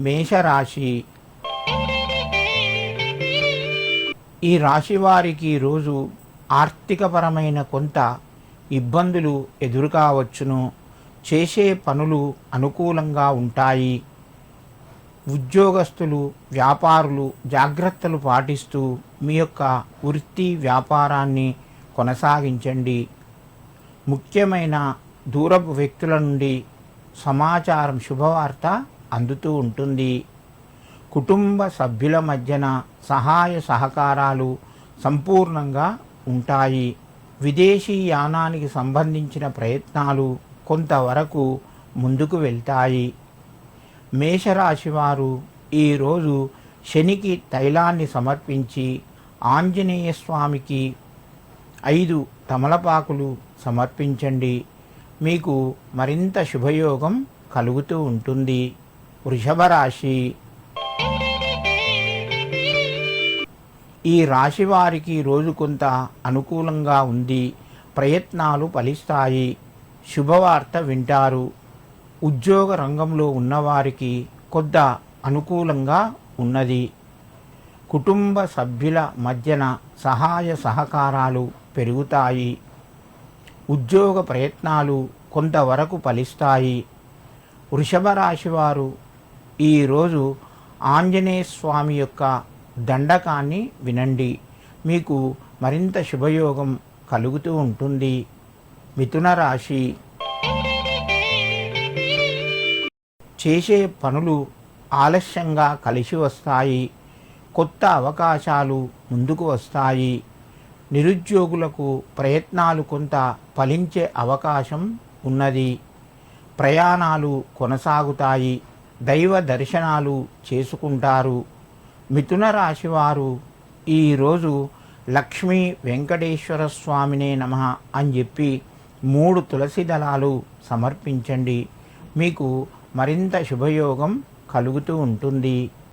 మేషరాశి. ఈ రాశి వారికి రోజు ఆర్థికపరమైన కొంత ఇబ్బందులు ఎదురుకావచ్చును. చేసే పనులు అనుకూలంగా ఉంటాయి. ఉద్యోగస్తులు, వ్యాపారులు జాగ్రత్తలు పాటిస్తూ మీ యొక్క వృత్తి వ్యాపారాన్ని కొనసాగించండి. ముఖ్యమైన దూరపు వ్యక్తుల నుండి సమాచారం, శుభవార్త అందుతూ ఉంటుంది. కుటుంబ సభ్యుల మధ్యన సహాయ సహకారాలు సంపూర్ణంగా ఉంటాయి. విదేశీ యానానికి సంబంధించిన ప్రయత్నాలు కొంతవరకు ముందుకు వెళ్తాయి. మేషరాశి వారు ఈరోజు శనికి తైలాన్ని సమర్పించి ఆంజనేయ స్వామికి 5 తమలపాకులు సమర్పించండి. మీకు మరింత శుభయోగం కలుగుతూ ఉంటుంది. వృషభ రాశి. ఈ రాశి వారికి రోజు కొంత అనుకూలంగా ఉంది. ప్రయత్నాలు ఫలిస్తాయి. శుభవార్త వింటారు. ఉద్యోగ రంగంలో ఉన్నవారికి కొంత అనుకూలంగా ఉన్నది. కుటుంబ సభ్యుల మధ్యన సహాయ సహకారాలు పెరుగుతాయి. ఉద్యోగ ప్రయత్నాలు కొంతవరకు ఫలిస్తాయి. వృషభ రాశి వారు ఈరోజు ఆంజనేయ స్వామి యొక్క దండకాన్ని వినండి. మీకు మరింత శుభయోగం కలుగుతూ ఉంటుంది. మిథున రాశి. చేసే పనులు ఆలస్యంగా కలిసి వస్తాయి. కొత్త అవకాశాలు ముందుకు వస్తాయి. నిరుద్యోగులకు ప్రయత్నాలు కొంత ఫలించే అవకాశం ఉన్నది. ప్రయాణాలు కొనసాగుతాయి. దైవ దర్శనాలు చేసుకుంటారు. మిథున రాశి వారు ఈరోజు లక్ష్మీ వెంకటేశ్వర స్వామినే నమః అని చెప్పి 3 తులసి దళాలు సమర్పించండి. మీకు మరింత శుభయోగం కలుగుతూ ఉంటుంది.